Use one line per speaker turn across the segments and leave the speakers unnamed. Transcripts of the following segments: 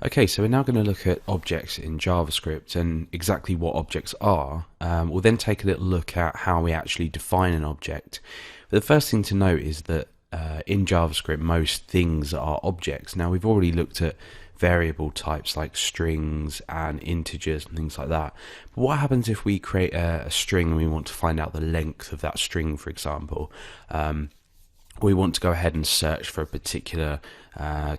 Okay, so we're now going to look at objects in JavaScript and exactly what objects are. We'll then take a little look at how we actually define an object. But the first thing to note is that in JavaScript most things are objects. Now we've already looked at variable types like strings and integers and things like that. But what happens if we create a string and we want to find out the length of that string, for example? We want to go ahead and search for a particular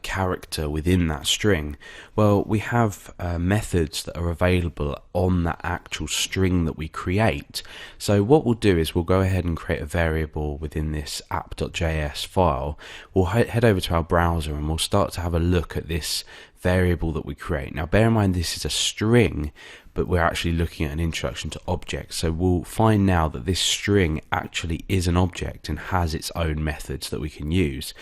character within that string. Well, we have methods that are available on that actual string that we create. So what we'll do is we'll go ahead and create a variable within this app.js file. We'll head over to our browser and we'll start to have a look at this variable that we create. Now bear in mind this is a string, but we're actually looking at an introduction to objects. So we'll find now that this string actually is an object and has its own methods that we can use.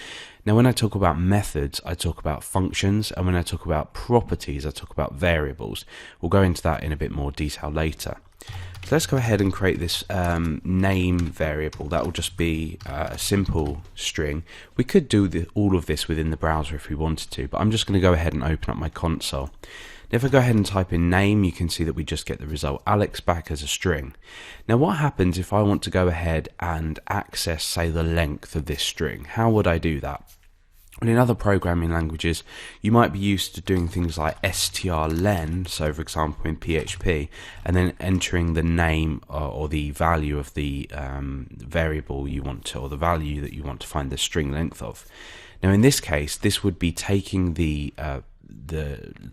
Now when I talk about methods, I talk about functions, and when I talk about properties, I talk about variables. We'll go into that in a bit more detail later. So let's go ahead and create this name variable. That will just be a simple string. We could do all of this within the browser if we wanted to, but I'm just going to go ahead and open up my console. If I go ahead and type in name, you can see that we just get the result Alex back as a string. Now what happens if I want to go ahead and access, say, the length of this string? How would I do that? And in other programming languages, you might be used to doing things like strlen, so for example in PHP, and then entering the name or the value of the variable you want to, or the value that you want to find the string length of. Now in this case, this would be taking the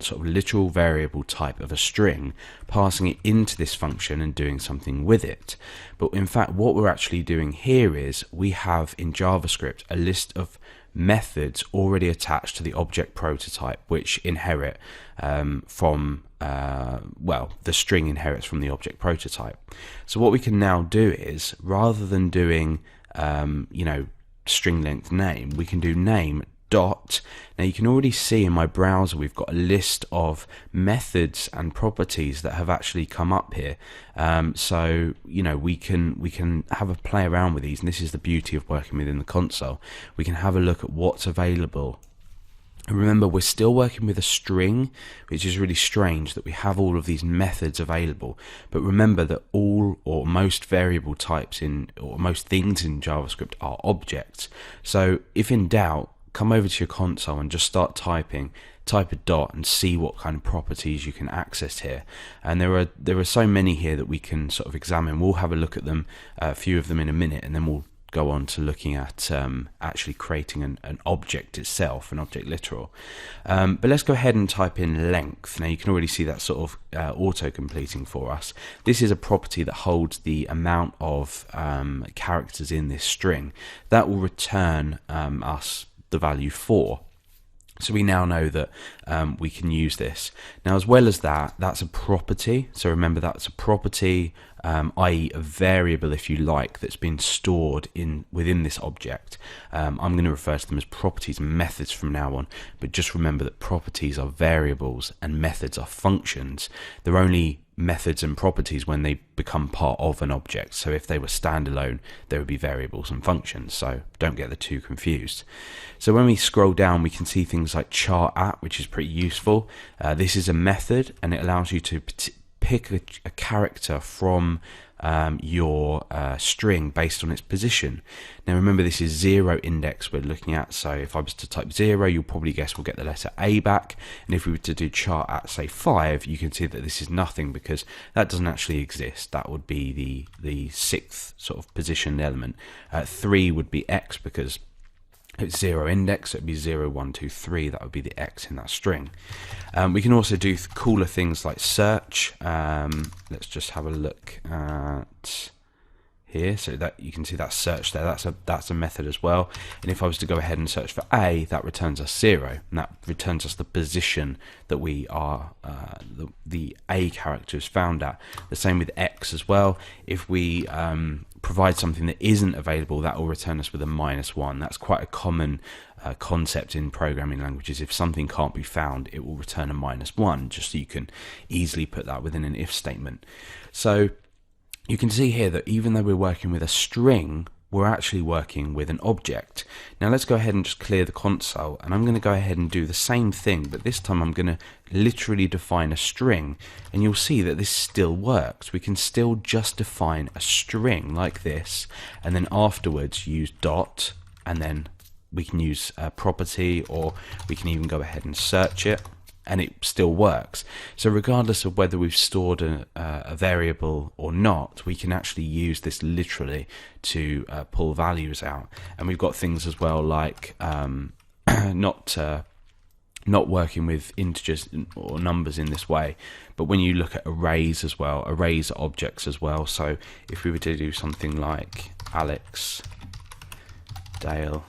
sort of literal variable type of a string, passing it into this function and doing something with it. But in fact what we're actually doing here is we have in JavaScript a list of methods already attached to the object prototype, which inherit from the string inherits from the object prototype. So what we can now do is, rather than doing string length name, we can do name dot. Now you can already see in my browser we've got a list of methods and properties that have actually come up here. So we can have a play around with these, and this is the beauty of working within the console. We can have a look at what's available. And remember, we're still working with a string, which is really strange that we have all of these methods available. But remember that all or most variable types or most things in JavaScript are objects. So if in doubt, come over to your console and just start type a dot and see what kind of properties you can access here. And there are so many here that we can sort of examine. We'll have a look at them, a few of them in a minute, and then we'll go on to looking at actually creating an object itself, an object literal. But let's go ahead and type in length. Now you can already see that sort of auto-completing for us. This is a property that holds the amount of characters in this string. That will return us the value 4. So we now know that we can use this. Now as well as that, that's a property. So remember, that's a property, i.e. a variable, if you like, that's been stored within this object. I'm going to refer to them as properties and methods from now on, but just remember that properties are variables and methods are functions. They're only methods and properties when they become part of an object. So if they were standalone, there would be variables and functions, so don't get the two confused. So when we scroll down, we can see things like chart at, which is pretty useful. This is a method, and it allows you to pick a character from your string based on its position. Now remember, this is 0 index we're looking at, so if I was to type 0, you'll probably guess we'll get the letter A back, and if we were to do chart at, say, 5, you can see that this is nothing because that doesn't actually exist. That would be the 6th sort of positioned element. 3 would be X because it's 0 index, so it'd be 0, 1, 2, 3. That would be the X in that string. We can also do cooler things like search. Let's just have a look at here, so that you can see that search there. That's a method as well. And if I was to go ahead and search for A, that returns us 0, and that returns us the position that we are the A character is found at. The same with X as well. If we provide something that isn't available, that will return us with a -1. That's quite a common concept in programming languages. If something can't be found, it will return a -1, just so you can easily put that within an if statement. So you can see here that even though we're working with a string, we're actually working with an object. Now let's go ahead and just clear the console, and I'm going to go ahead and do the same thing, but this time I'm going to literally define a string, and you'll see that this still works. We can still just define a string like this, and then afterwards use dot, and then we can use a property, or we can even go ahead and search it, and it still works. So regardless of whether we've stored a variable or not, we can actually use this literally to pull values out. And we've got things as well like not working with integers or numbers in this way, but when you look at arrays as well, arrays are objects as well. So if we were to do something like Alex, Dale,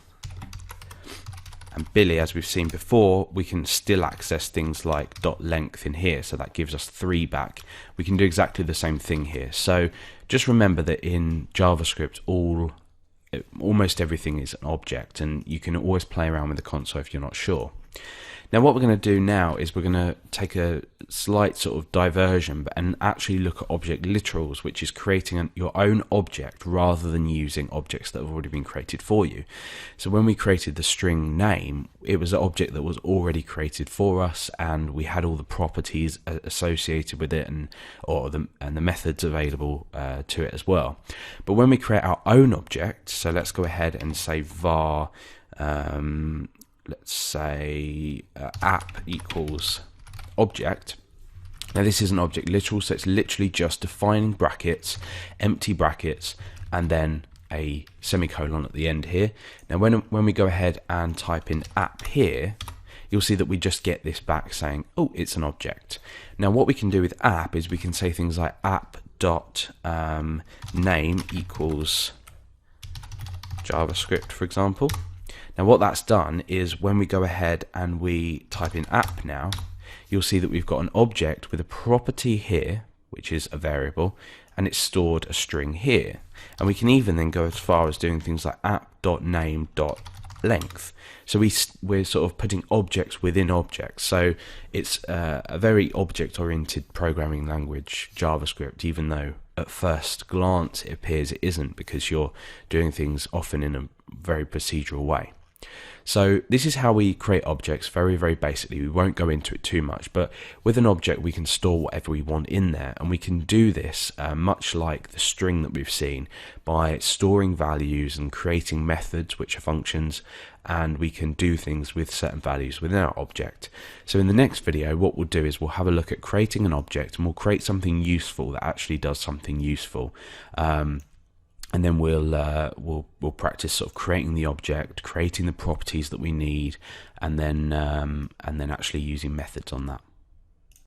and Billy, as we've seen before, we can still access things like .length in here, so that gives us 3 back. We can do exactly the same thing here. So just remember that in JavaScript, almost everything is an object, and you can always play around with the console if you're not sure. Now what we're going to do now is we're going to take a slight sort of diversion and actually look at object literals, which is creating your own object rather than using objects that have already been created for you. So when we created the string name, it was an object that was already created for us, and we had all the properties associated with it and the methods available to it as well. But when we create our own object, so let's go ahead and say var let's say app equals object. Now this is an object literal, so it's literally just defining brackets, empty brackets, and then a semicolon at the end here. Now when we go ahead and type in app here, you'll see that we just get this back saying, oh, it's an object. Now what we can do with app is we can say things like app dot name equals JavaScript, for example. Now what that's done is when we go ahead and we type in app now, you'll see that we've got an object with a property here, which is a variable, and it's stored a string here. And we can even then go as far as doing things like app.name.length. So we're sort of putting objects within objects. So it's a very object-oriented programming language, JavaScript, even though at first glance it appears it isn't, because you're doing things often in a very procedural way. So this is how we create objects very, very basically. We won't go into it too much, but with an object we can store whatever we want in there, and we can do this much like the string that we've seen by storing values and creating methods which are functions, and we can do things with certain values within our object. So in the next video what we'll do is we'll have a look at creating an object, and we'll create something useful that actually does something useful. And then we'll practice sort of creating the object, creating the properties that we need, and then actually using methods on that.